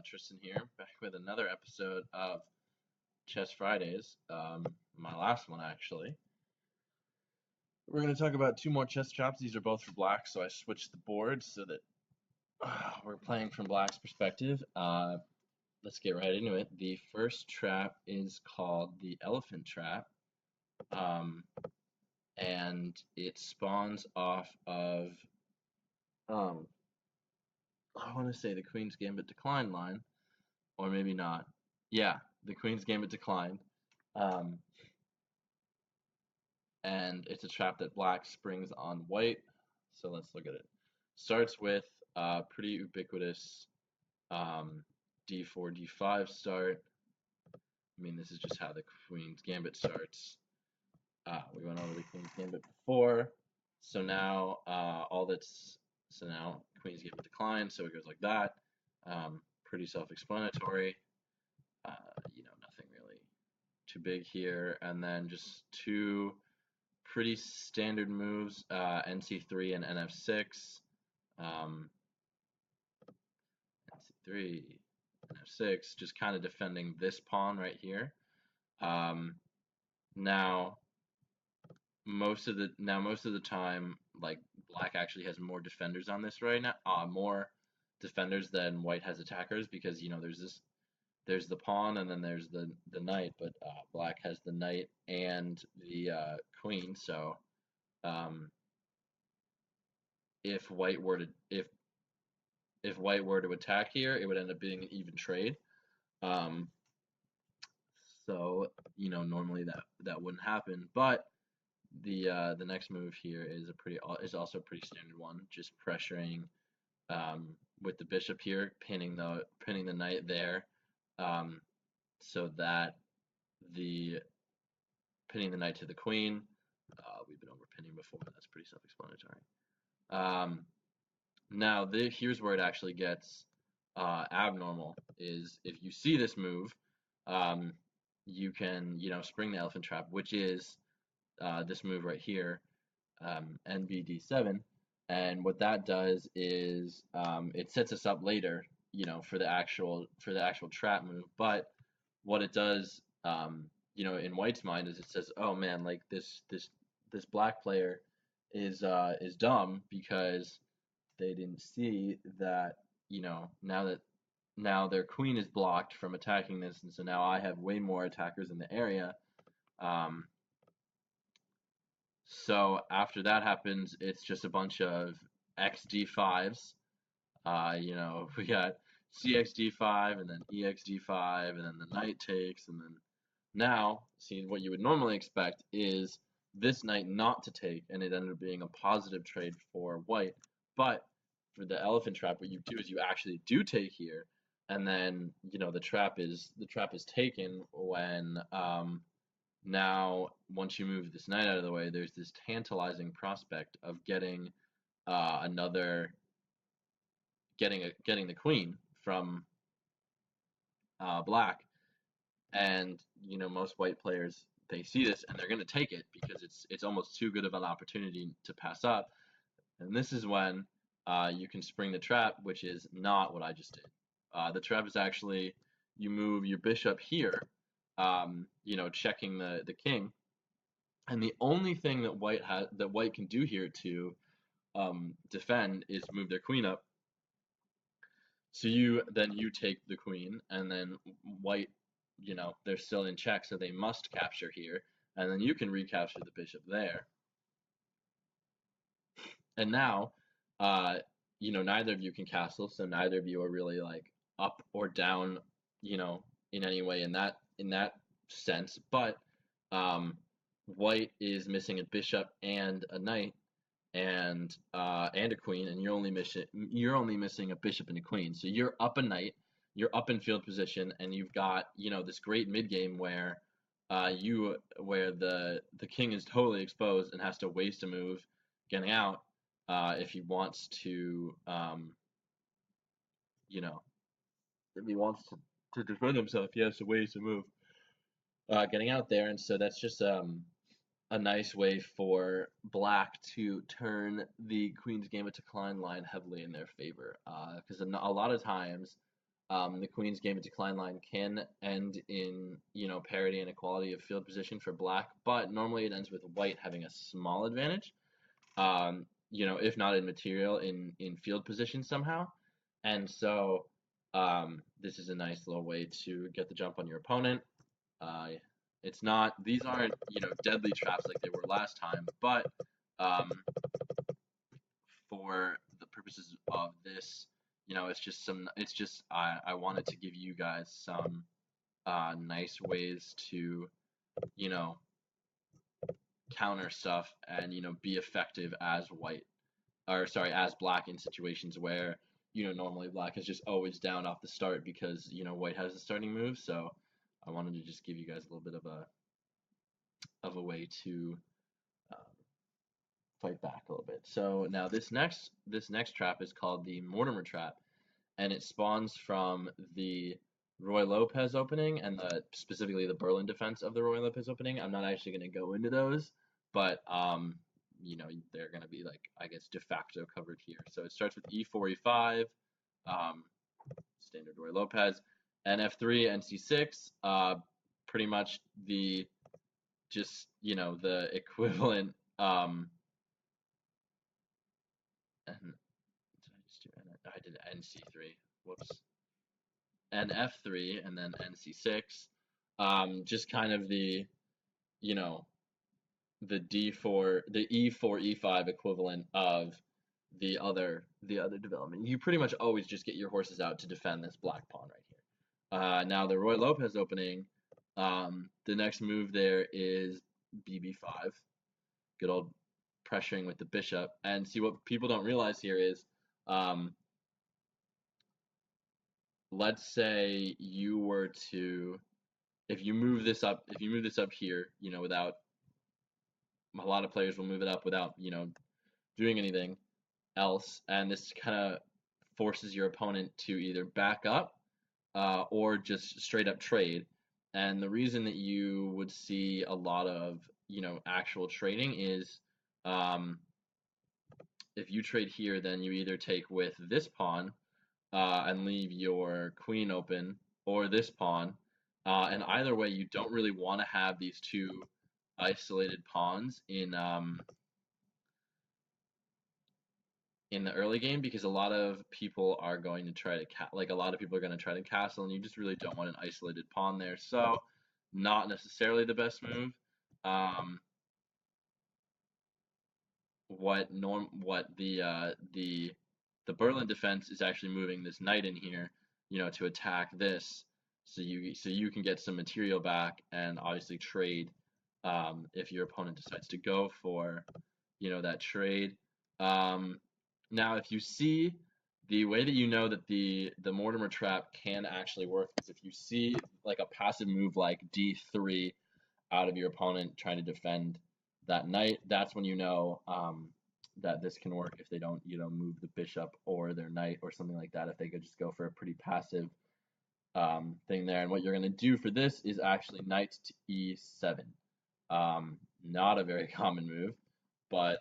Tristan here, back with another episode of Chess Fridays. My last one, actually. We're going to talk about two more chess traps. These are both for black, so I switched the board so that we're playing from black's perspective. Let's get right into it. The first trap is called the Elephant Trap, and it spawns off of, I want to say the Queen's Gambit decline line, or maybe not. Yeah, the Queen's Gambit declined. Um, and it's a trap that black springs on white. So let's look at it. Starts with pretty ubiquitous d4, d5 start. I mean, this is just how the Queen's Gambit starts. We went over the Queen's Gambit before. So now now Queen's Gambit decline, so it goes like that. Pretty self-explanatory. Nothing really too big here. And then just two pretty standard moves, NC3 and NF6. NC3, NF6, just kind of defending this pawn right here. Now most of the time, like black actually has more defenders on this right now, more defenders than white has attackers, because there's the pawn and then there's the knight, but black has the knight and the queen. So if white were to attack here, it would end up being an even trade. So normally that wouldn't happen, but the next move here is also a pretty standard one, just pressuring with the bishop here, pinning the knight there, so that pinning the knight to the queen. We've been over pinning before. That's pretty self-explanatory. Now here's where it actually gets abnormal. Is if you see this move, you can spring the elephant trap, which is this move right here, NBD7, and what that does is it sets us up later, for the actual trap move. But what it does, in white's mind, is it says, oh man, like this black player is dumb, because they didn't see that now their queen is blocked from attacking this, and so now I have way more attackers in the area. So after that happens, it's just a bunch of xd5s. We got cxd5 and then exd5, and then the knight takes, and then now, see, what you would normally expect is this knight not to take, and it ended up being a positive trade for white. But for the elephant trap, what you do is you actually do take here, and then the trap is taken when now once you move this knight out of the way, there's this tantalizing prospect of getting getting the queen from black. And most white players, they see this and they're going to take it, because it's almost too good of an opportunity to pass up. And this is when you can spring the trap, which is not what I just did. The trap is actually, you move your bishop here, checking the king, and the only thing that white can do here to defend is move their queen up. So you take the queen, and then white, they're still in check, so they must capture here, and then you can recapture the bishop there. And now, neither of you can castle, so neither of you are really like up or down, in any way in that sense. But white is missing a bishop and a knight, and a queen, and you're only missing a bishop and a queen. So you're up a knight, you're up in field position, and you've got this great mid game where the king is totally exposed and has to waste a move getting out if he wants to to defend himself. He has to waste a move getting out there, and so that's just a nice way for black to turn the Queen's Gambit decline line heavily in their favor, because a lot of times The queen's game of decline line can end in, parity and equality of field position for black, but normally it ends with white having a small advantage, if not in material, in field position somehow. And so this is a nice little way to get the jump on your opponent. Uh, these aren't, deadly traps like they were last time, but um, for the purposes of this, I wanted to give you guys some nice ways to, you know, counter stuff and, be effective as as black in situations where, normally black is just always down off the start because, white has the starting move. So I wanted to just give you guys a little bit of a way to um, fight back a little bit. So now this next trap is called the Mortimer trap, and it spawns from the Roy Lopez opening and specifically the Berlin defense of the Roy Lopez opening. I'm not actually going to go into those, but they're going to be like, I guess, de facto coverage here. So it starts with E4, E5, um, standard Roy Lopez, and F3 and C6. Pretty much the equivalent. And did I just do I did NC3. Whoops. And F3 and then NC6. Just kind of you know, the D4, the E4, E5 equivalent of the other development. You pretty much always just get your horses out to defend this black pawn right here. Now the Roy Lopez opening, the next move there is BB5. Good old pressuring with the bishop. And see, what people don't realize here is, let's say you were to, if you move this up here, without, a lot of players will move it up without, doing anything else, and this kind of forces your opponent to either back up or just straight up trade. And the reason that you would see a lot of, actual trading is, if you trade here, then you either take with this pawn and leave your queen open, or this pawn. And either way, you don't really want to have these two isolated pawns in the early game, because a lot of people are going to try to castle, and you just really don't want an isolated pawn there. So not necessarily the best move. What the Berlin defense is actually moving this knight in here, to attack this, so you can get some material back and obviously trade if your opponent decides to go for, that trade. Now, if you see, the way that you know that the Mortimer trap can actually work is if you see like a passive move like D3 out of your opponent trying to defend that knight. That's when you know that this can work if they don't, move the bishop or their knight or something like that. If they could just go for a pretty passive thing there. And what you're going to do for this is actually knight to E7. Not a very common move, but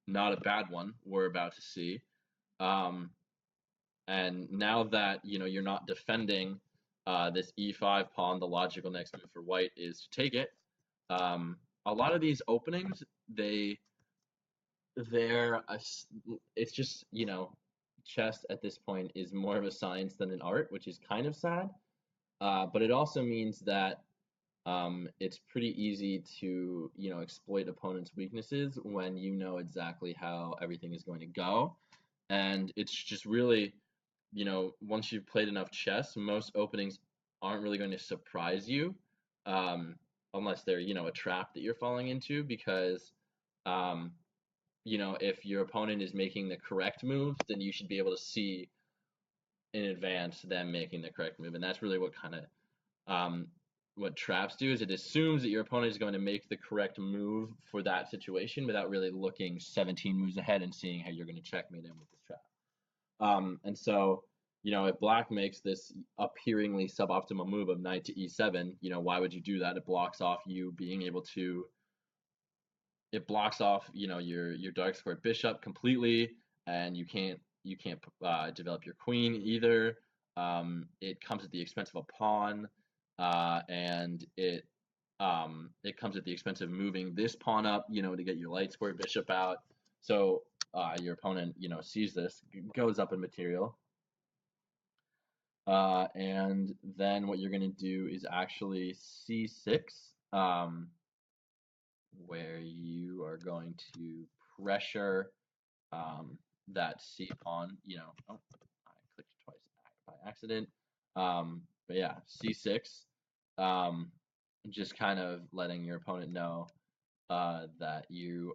not a bad one we're about to see. And now that, you're not defending this E5 pawn, the logical next move for white is to take it. A lot of these openings, it's just, chess at this point is more of a science than an art, which is kind of sad. But it also means that it's pretty easy to, exploit opponents' weaknesses when you know exactly how everything is going to go. And it's just really, once you've played enough chess, most openings aren't really going to surprise you, unless they're, a trap that you're falling into, because, if your opponent is making the correct move, then you should be able to see in advance them making the correct move. And that's really what kind of, what traps do, is it assumes that your opponent is going to make the correct move for that situation without really looking 17 moves ahead and seeing how you're going to checkmate him with this trap. And so, if black makes this appearingly suboptimal move of knight to E7, why would you do that? It blocks off you being able to, your dark squared bishop completely, and you can't, develop your queen either. It comes at the expense of a pawn, and it comes at the expense of moving this pawn up, to get your light square bishop out. So your opponent, sees this, goes up in material. And then what you're going to do is actually c6, where you are going to pressure that c pawn. Oh, I clicked twice by accident. But yeah, c6. Just kind of letting your opponent know that you're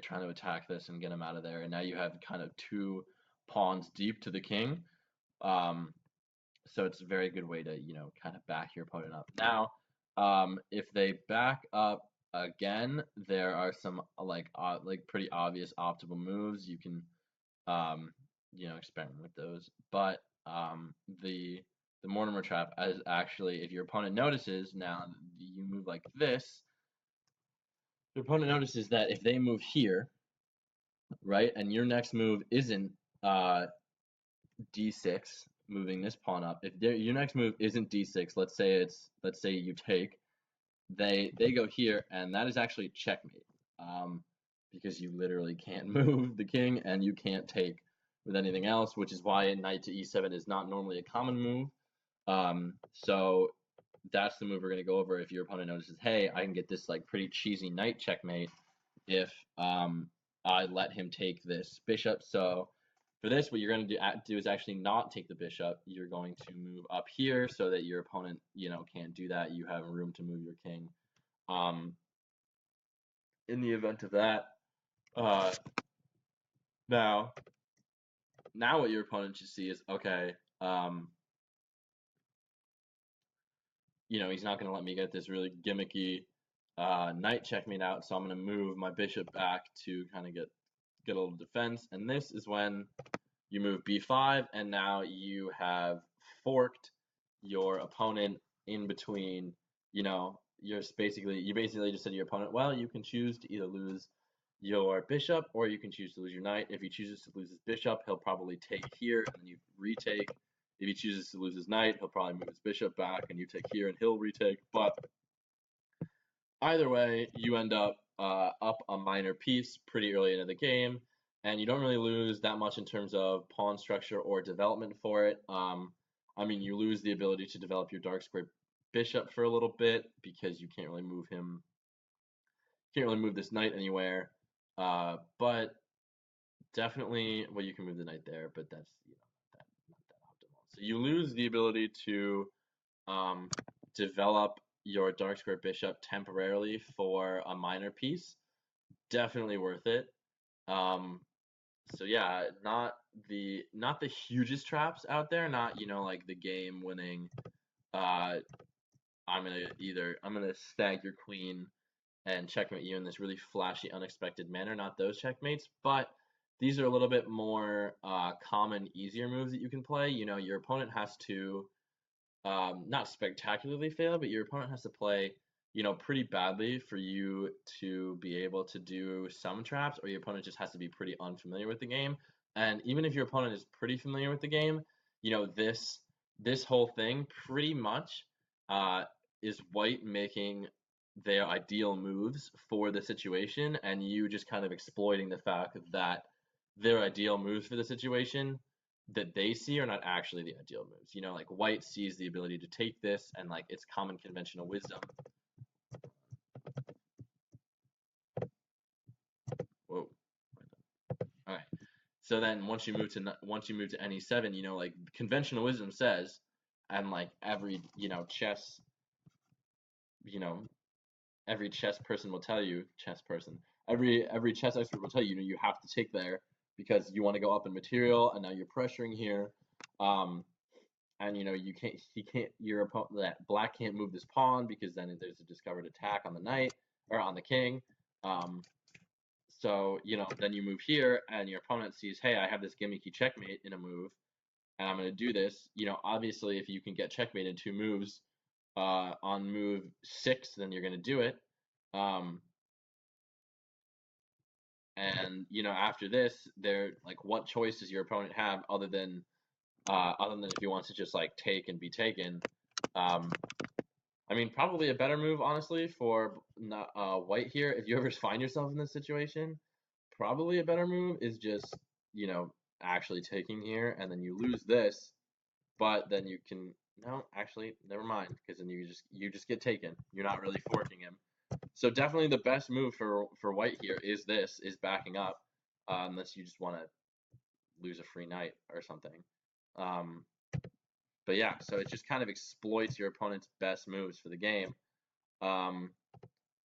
trying to attack this and get him out of there, and now you have kind of 2 pawns deep to the king. So it's a very good way to kind of back your opponent up. Now, if they back up again, there are some like pretty obvious optimal moves. You can experiment with those, but the Mortimer trap is actually, if your opponent notices, now you move like this, your opponent notices that if they move here, right, and your next move isn't d6, moving this pawn up. If your next move isn't d6, let's say you take, they go here, and that is actually checkmate, because you literally can't move the king, and you can't take with anything else, which is why knight to e7 is not normally a common move. So that's the move we're going to go over. If your opponent notices, hey, I can get this like pretty cheesy knight checkmate if I let him take this bishop. So for this, what you're going to do is actually not take the bishop. You're going to move up here so that your opponent, can't do that. You have room to move your king. In the event of that, now what your opponent should see is, okay, he's not going to let me get this really gimmicky knight checkmate out, so I'm going to move my bishop back to kind of get a little defense. And this is when you move b5, and now you have forked your opponent in between. You basically just said to your opponent, well, you can choose to either lose your bishop or you can choose to lose your knight. If he chooses to lose his bishop, he'll probably take here and then you retake. If he chooses to lose his knight, he'll probably move his bishop back and you take here and he'll retake. But either way, you end up up a minor piece pretty early into the game, and you don't really lose that much in terms of pawn structure or development for it. I mean, you lose the ability to develop your dark square bishop for a little bit because you can't really move him. Can't really move this knight anywhere. But definitely, well, you can move the knight there, but that's not that optimal. So you lose the ability to develop your dark square bishop temporarily for a minor piece. Definitely worth it. So yeah, not the hugest traps out there. Not like the game winning. I'm gonna stag your queen and checkmate you in this really flashy, unexpected manner. Not those checkmates, but these are a little bit more common, easier moves that you can play. Your opponent has to not spectacularly fail, but your opponent has to play, pretty badly for you to be able to do some traps, or your opponent just has to be pretty unfamiliar with the game. And even if your opponent is pretty familiar with the game, this whole thing pretty much is white making their ideal moves for the situation, and you just kind of exploiting the fact that their ideal moves for the situation that they see are not actually the ideal moves. Like white sees the ability to take this, and like it's common conventional wisdom. Whoa. All right. So then once you move to NE7, like conventional wisdom says, and like every chess, every chess person will tell you, every chess expert will tell you, you have to take there because you want to go up in material, and now you're pressuring here. And your opponent, that black can't move this pawn because then there's a discovered attack on the knight or on the king. So then you move here, and your opponent sees, hey, I have this gimmicky checkmate in a move, and I'm going to do this. Obviously, if you can get checkmate in 2 moves on move 6, then you're going to do it. And after this, they're like, what choice does your opponent have other than if he wants to just like take and be taken? Um, I mean, probably a better move, honestly, for white here. If you ever find yourself in this situation, probably a better move is just, actually taking here, and then you lose this, but then you can, no, actually, never mind, because then you just get taken. You're not really forking him. So definitely the best move for white here is backing up, unless you just want to lose a free knight or something. Um, but yeah, so it just kind of exploits your opponent's best moves for the game. Um,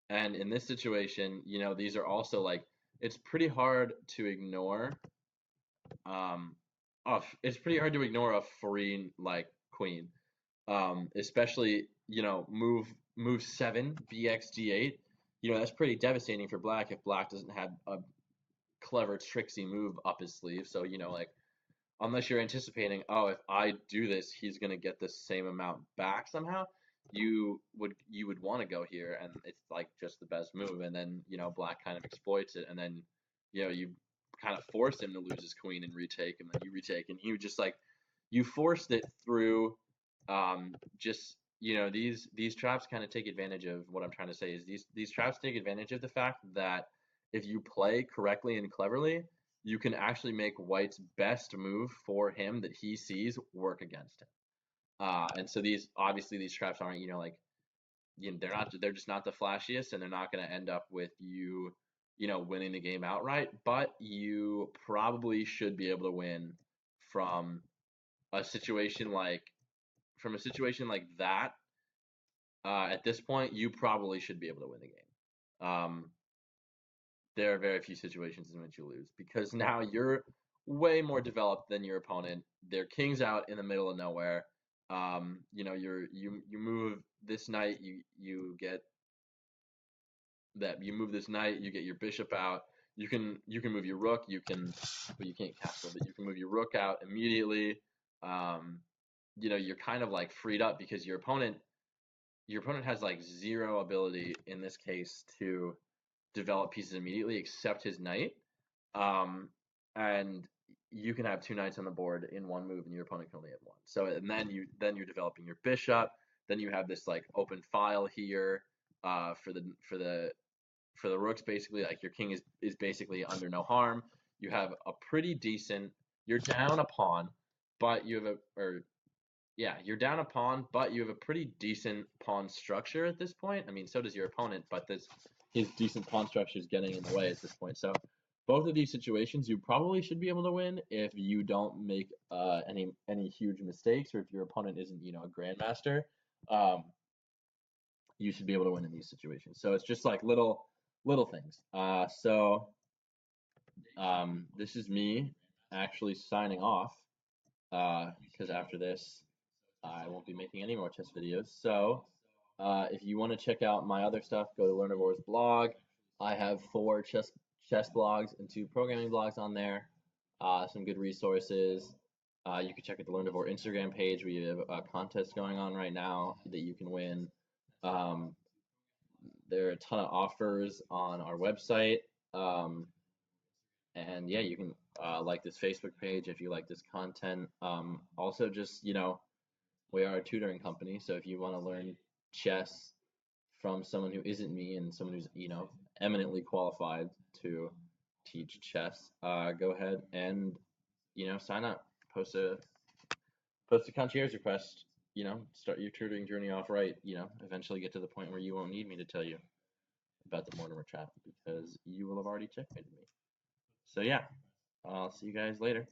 and in this situation, these are also like, it's pretty hard to ignore. Um, it's pretty hard to ignore a free like queen, especially move 7 bx d8. That's pretty devastating for black if black doesn't have a clever tricksy move up his sleeve. So like, unless you're anticipating, oh, if I do this, he's gonna get the same amount back somehow. You would want to go here, and it's like just the best move. And then black kind of exploits it, and then you kind of force him to lose his queen and retake, and then you retake, and you just like you forced it through. Just these traps kind of take advantage of what I'm trying to say is these traps take advantage of the fact that if you play correctly and cleverly, you can actually make white's best move for him that he sees work against him. And so these traps aren't, they're just not the flashiest, and they're not going to end up with you, winning the game outright. But you probably should be able to win from a situation like that. At this point, you probably should be able to win the game. There are very few situations in which you lose because now you're way more developed than your opponent. Their king's out in the middle of nowhere. You move this knight, you move this knight, you get your bishop out. You can move your rook. Well, you can't castle, but you can move your rook out immediately. You're kind of like freed up because your opponent has like zero ability in this case to develop pieces immediately except his knight. And you can have 2 knights on the board in one move, and your opponent can only have 1. So and then you're developing your bishop. Then you have this like open file here for the rooks. Basically, like your king is basically under no harm. You have a pretty decent. You're down a pawn, but you have you're down a pawn, but you have a pretty decent pawn structure at this point. I mean, so does your opponent, but his decent pawn structure is getting in the way at this point. So both of these situations, you probably should be able to win if you don't make any huge mistakes, or if your opponent isn't a grandmaster. You should be able to win in these situations. So it's just like little things. This is me actually signing off because after this I won't be making any more chess videos. So if you want to check out my other stuff, go to Learnivore's blog. I have 4 chess blogs and 2 programming blogs on there. Some good resources. You can check out the Learnivore Instagram page. We have a contest going on right now that you can win. There are a ton of offers on our website. And yeah, you can like this Facebook page if you like this content. Also, just we are a tutoring company, so if you want to learn chess from someone who isn't me and someone who's eminently qualified to teach chess, go ahead and sign up. Post a concierge request. Start your tutoring journey off right. Eventually get to the point where you won't need me to tell you about the Mortimer trap because you will have already checkmated me. So yeah, I'll see you guys later.